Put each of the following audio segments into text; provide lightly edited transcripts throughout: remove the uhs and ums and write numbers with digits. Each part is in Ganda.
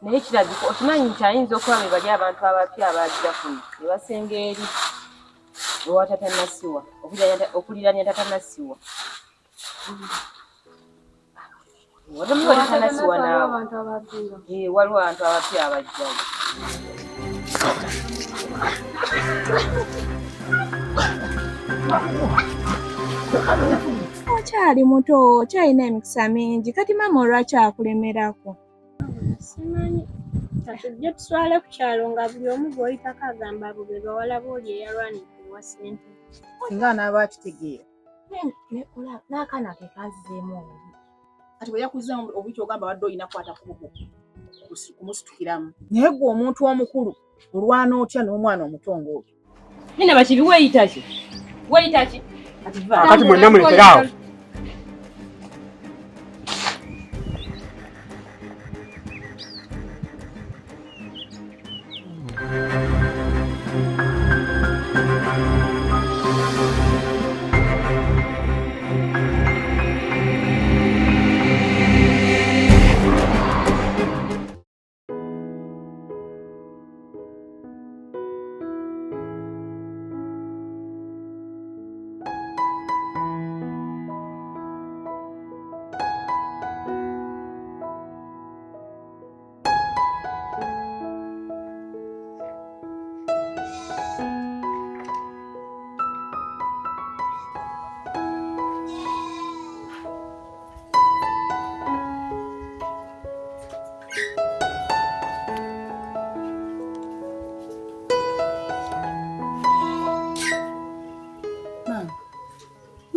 naye kirabika okimanyi nti ayinza okuba be bali abantu abapya abajja kuno ne basenga eri ewatatannasiwa okuliraanya tatanasiwa waliwo tatanasiwa naawe waliwo abantu abapya abajjayo. Okyali muto okyalina emikisa mingi kati maama olwaki akulemerako? Simanyi katujje tuswale ku kyalo nga buli omu gw'oyitako agamba abo be bawala booli eyalwanirwa ssente. Singa anaaba akitegeera N'akaana ke kazzeemu obubi. kati bwe yakuzza obuyita ogamba wadde olina kwata kubugo kumusitukiramu naye gwe omuntu omukulu olwana otya n'omwana omuto ng'oyo? Nina bakibi weeyita ki? Kati mwenna mulekerawo.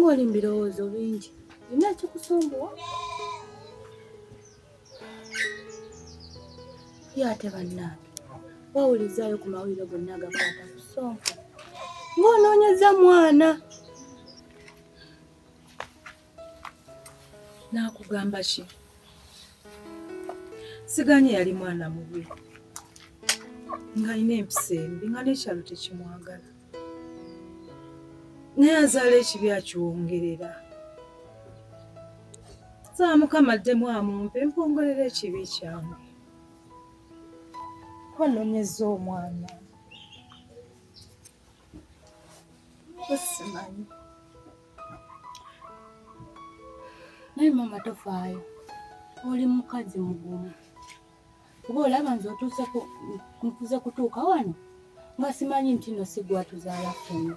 Ng'oli mu birowoozo bingi, olina ekikusumbuwa? Ye ate bannange, wawulizaayo ku mawulire gonna agakwata ku Ssonko ng'onoonyeza mwana. Naakugamba ki? Siganye yali mwana mubi ng'alina empisa embi nga n'ekyalo tekimwagala. Naye azaala ekibi akiwongerera. Nsaba Mukama addemu amumpe mpongolera ekibi kyange. Wanoonyeza omwana. Simanyi. Naye maama tofaayo, oli mukazi mugumu. Kuba olaba nze nkuze kutuuka wano nga simanyi nti no si gwe atuzaala ffenna.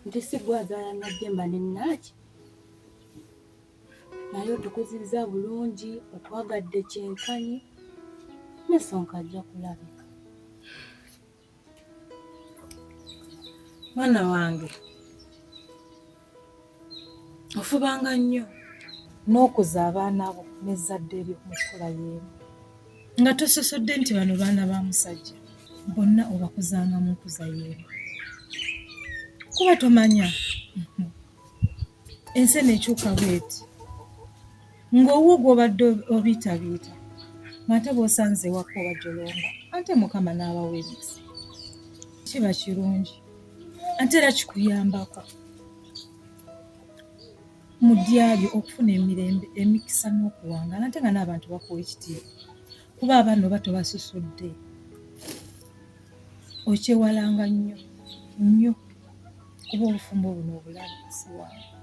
Nti si gwe azaala Najjemba ne Naaki. Naye otukuzizza bulungi, otwagadde kyenkanyi, ne Ssonko ajja kulabika. Mwana wange, ofubanga nnyo n'okuza abaana bo n'ezzadde lyo mu kkola y'emu. Nga tososodde nti bano baana ba musajja, bonna obakuzanga mu nkuza y'emu. Kuba tomanya ensi n'ekyuka bw'eti ng'owwo gw'obadde obiitabiita ng'ate bw'osanze ewaka obajolonga ate Mukama n'abawa emikisa. Kiba kirungi ate era kikuyambako mu ddya lyo okufuna emirembe, emikisa n'okuwangaala ate nga n'abantu bakuwa ekitiibwa. Kuba abaana oba tobasusudde okyewalanga nnyo nnyo kuba obufumbo buno obulabe si wangu.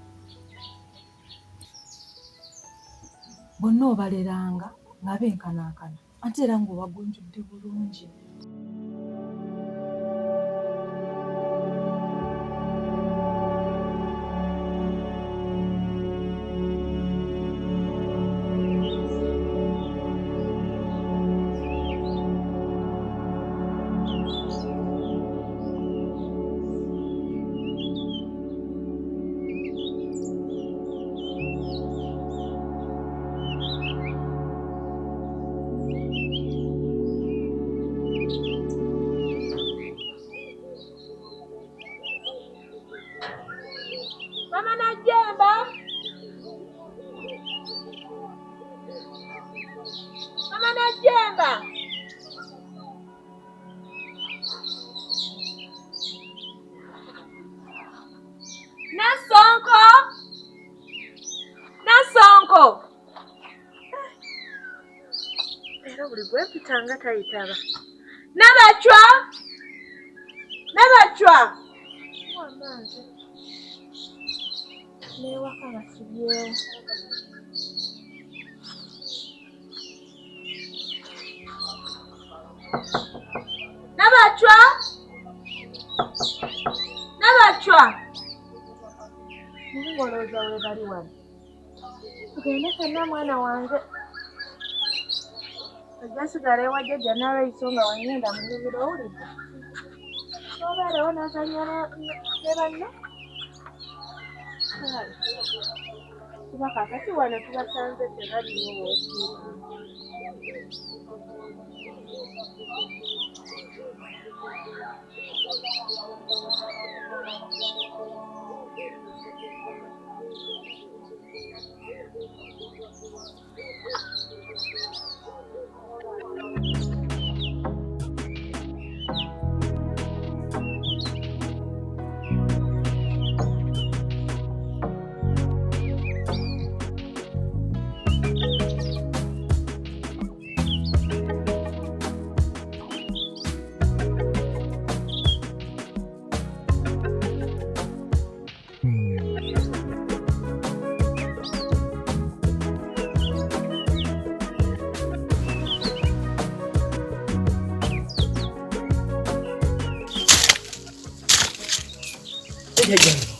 Bonna obaleranga nga benkanankana ate era ng'obagunjudde bulungi. Mama Najjemba! Mama Najjemba! Nassonko! Nassonko! Era buli gwempitanga tayitaba. Nabachwa! Nabachwa! Wamanze. Newaka basibyewo. Nabachwa! Nabachwa! Ngoloza we bali wano. Tugende fenna mwana wange. Ojasigala ewa jjajja n'alwayisa nga wanyenda mu nnimiro owulidde. Obeerewo n'azannya ne banno. Kuba kaakati wano tubasanze tebaliwo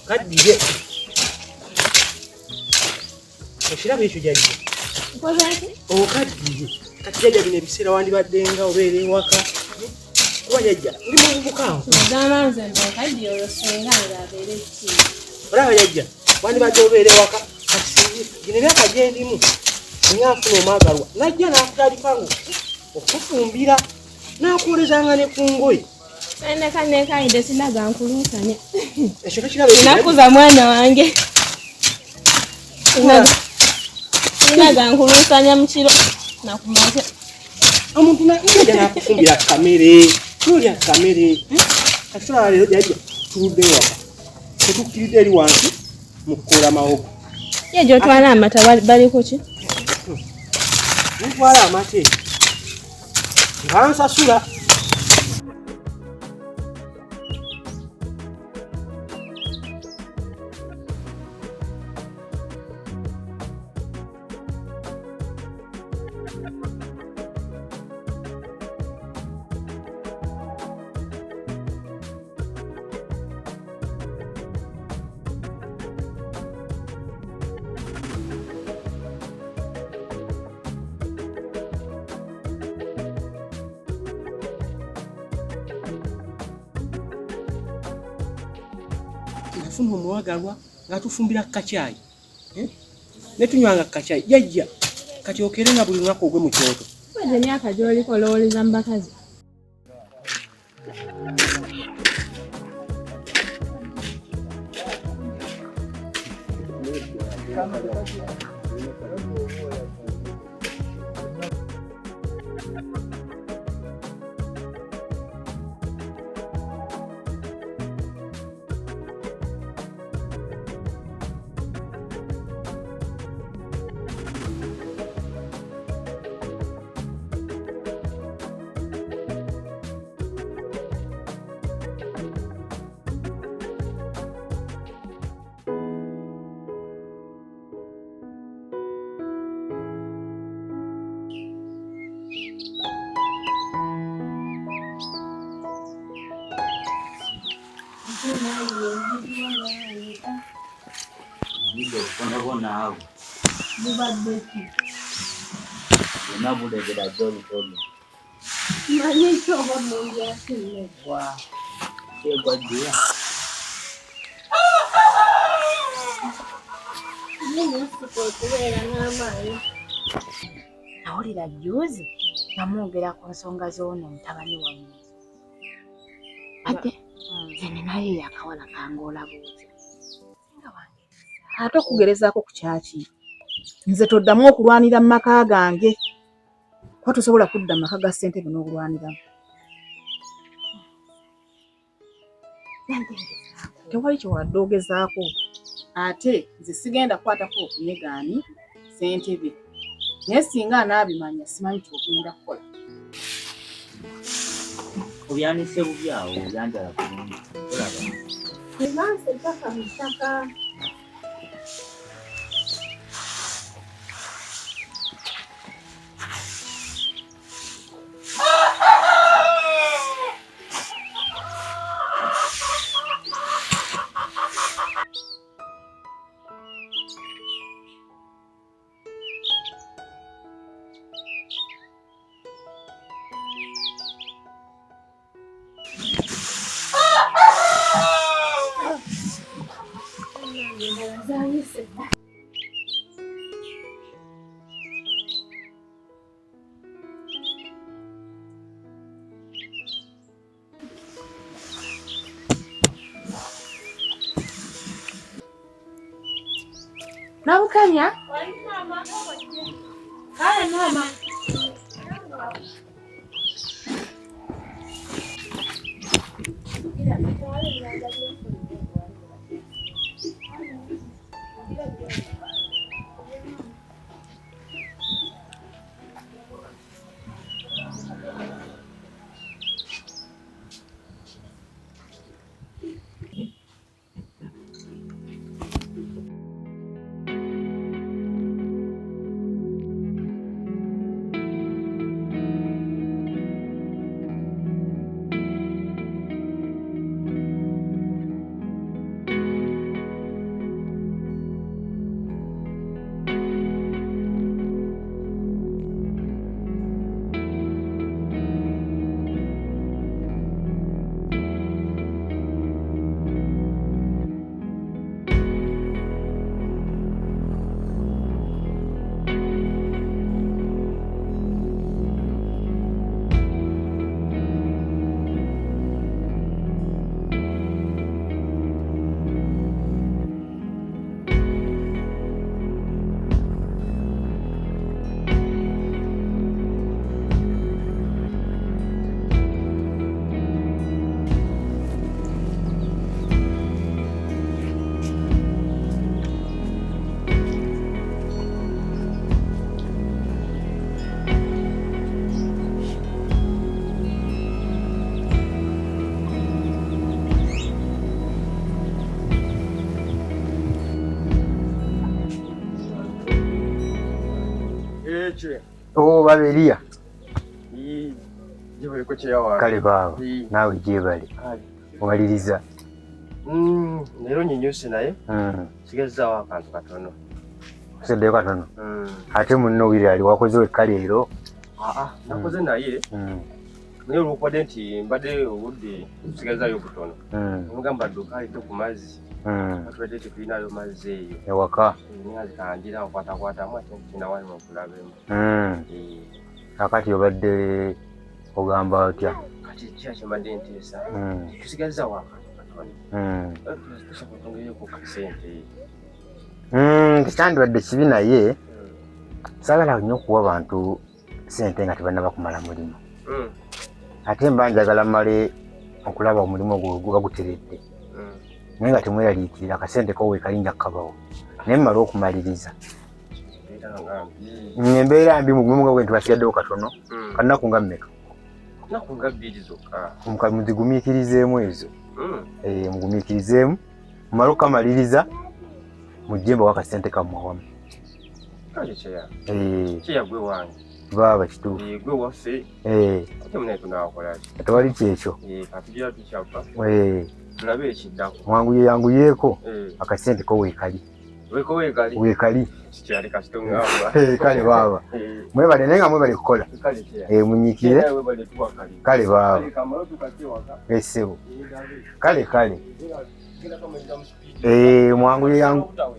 Kaddiye. Ekirabo ekyo jjajja. Okaddiye. Kati jjajja bino ebiseera wandibaddenga obeera ewaka. Kuba jjajja ndi mu bubukanvu. Zamanza nkaddiye olwosenga ng'abeera ekitiibwa. Olaba jjajja wandibadde obeera ewaka kati gino emyaka gye ndimu singa nfuna omwagalwa najja n'akutalikangu okufumbira n'akwolezanga ne ku ngoye. Nekaide sinaga nkuluusanya. Ekyo tekirabo Nakuza mwana wange. Sinaga nkuluusanya mu kiro nakumaze. Omuntu najja n'akufumbira kamere. Tulya kamere. Kati tulaba leero jjajja tuludde waka. Tetukkiridde eri wansi mu kukola mawogo. Ye gy'otwala amata baliko ki? Ntwala amate. Nga nsasula. Nafuna omwagalwa ng'atufumbira kacaayi. Ne tunywanga kacaayi. Jjajja kati okere nga buli lunaku ogwe mu kyoto. Weze emyaka gy'oliko olowoleza mu bakazi. Nawulira juzi namwogera ku nsonga z'ono mutabani wammwe. Ate nze naye yakawala kangolabuuza. Ate okugerezaako ku kyaki? Nze toddamu okulwanira mu maka gange. Kuba tosobola kudda mu maka ga ssentebe n'okulwaniramu. Tewali kyewadde ogezaako. Ate nze sigenda kukwatako okunyegaani ssentebe. naye singa anaabimanya simanyi kyogenda kukola. Obyanise bubyawo obyanjala bulungi olaba Emanse ttaka mu ttaka. Nabukanya? Kale mama. Oh, Baberia. Jiwe ko kyeyawa. Kale baba. Nawe jebale. Omaliriza. Lero nyinyusi naye. Sigezzawo akantu katono. Sedde katono. Ate munno wiri ali wakoze wekkale ero. Nakoze naye. Naye olwokwadde nti mbadde obudde sigezzayo butono. Mugamba dduka alite ku mazzi. Atwedde tetulinayo mazzi eyo. Ewaka. Kanjira nkwatakwatamu ate kinawali mu kulabemu. Akati obadde ogamba otya? Kati kyaki mbadde nteesa. Tusigazzawo akantu katono. Tusobola okwongerayo ku kasente. Kitandibadde kibi naye saagala nnyo okuwa abantu sente nga tebannaba kumala mulimu. Ate mba njagala mmale okulaba omulimu ogwo baguteredde. Naye nga temweraliikirira akasente ko weekali nja kukabawo. Naye mmala okumaliriza. Embeera mbi mu bumuga bwe ntibasigaddewo katono. Kannaku nga mmeka? Nnaku nga 2 zokka. Muzigumiikirizeemu ezo. Mugumiikirizeemu. Mmala okukamaliriza. Mujjemba wakasente kammwe awamu. Kale kyeya. Kyeya gwe wange. Baba kituufu. Gwe waffe. Ate munaye tunaakola ki? Tewali kyekyo. Katujja tukyapa. Tulabe ekiddako. Yanguyeeko. Akasente ko weekali. Weekali. Kikyali kasitongamba. Kale baba. Mwebale naye nga mwebale kukola. Munyiikire. Kale baba. Essebo. Kale.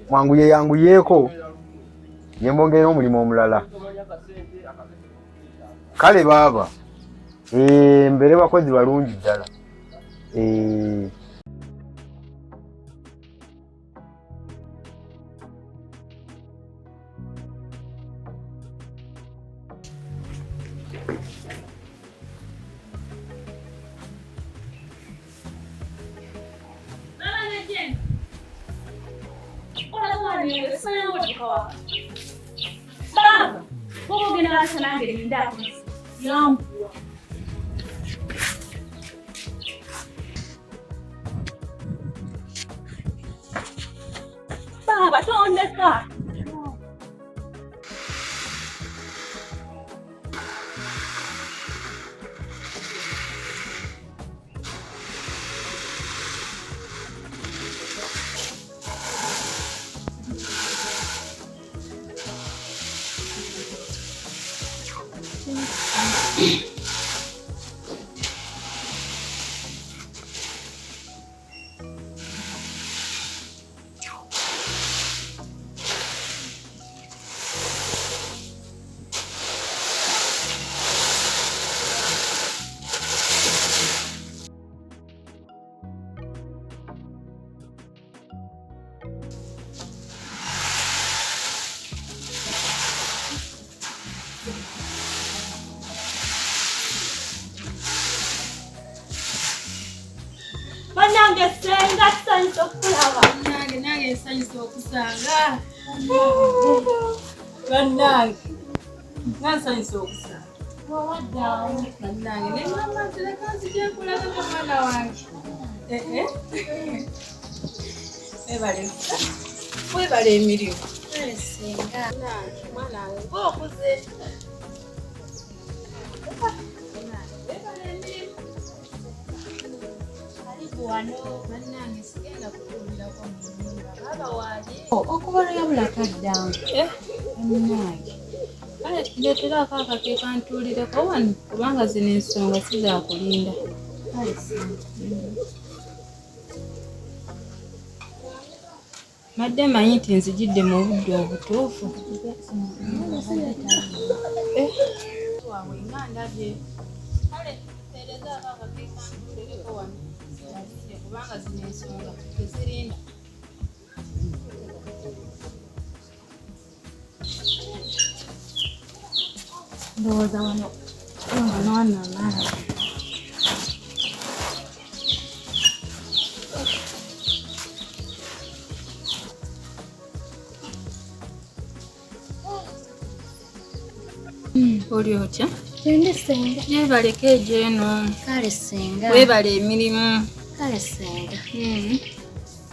Mwanguyeeko. Ye mbongera omulimu omulala. Kale baba. Mbere bakozi balungi ddala. lwaki nange lindako yambuwa. Baba tondeka. Banange senga tusanyusa okulaba. Nange nsanyusa okusanga. Bannange nsanyusa okusanga. Bannange ne mama nzireka nzija kulaga mwana wange. Webale emirimu. Senga. Mwana wange ng'okuze. Okubola yabula kaddange. Emunange. Kale ndeetera akaaka ke kantuulireko wano kubanga zino ensonga si za kulinda. Madde manyi nti nzijidde mu budde obutuufu. Wawe nga ndabye. Kale mpeereza akaaka ke kantuulireko wano kubanga zino ensonga tezirinda. Ndowooza wano wananala. Oli otya? Tende senga. Yeebaleko egyo eno. Kale senga. Weebale emirimu. Kale senga.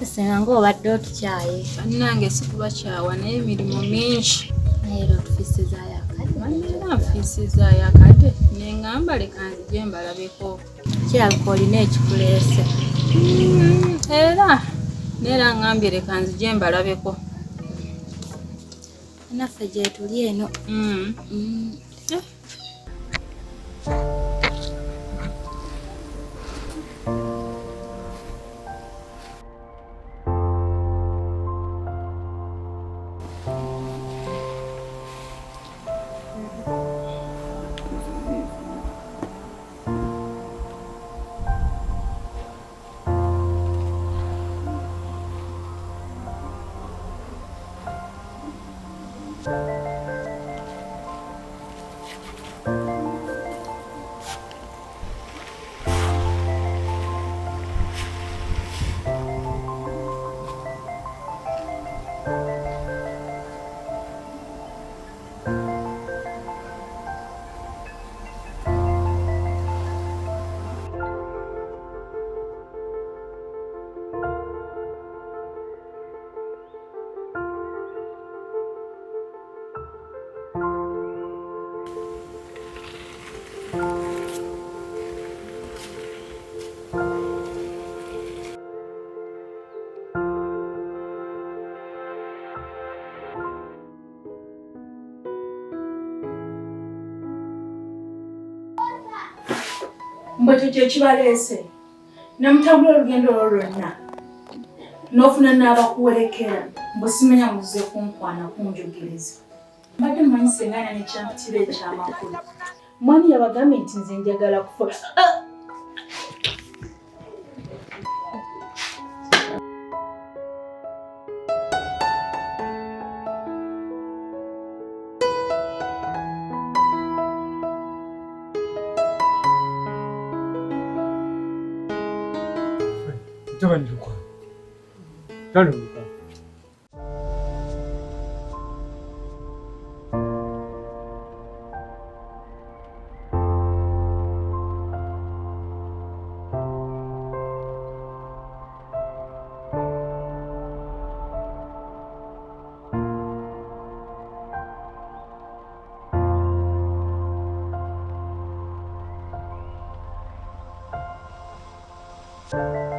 Senga ng'obadde otukyaye. Bannange si kubakyawa naye emirimu mingi. Naye era otufiisizaayo akadde. Era nfiisizaayo akadde neŋŋamba leka nzije mbalabeko. Kirabika olina ekikuleese. Era neera ŋŋambye leka nzije mbalabeko. Naffe gye tuli eno. Mbwe kye kibaleese ne mutambula olugendo olwo lwonna n'ofuna n'abakuwerekera mbwe simanya muzze kunkwana kunjogereza. Mbadde mmanyi sengana nekyampitira ekyamakulu. Mwani yabagambye nti nze njagala kufa. Tabanduka. Tabanduka. Thank you.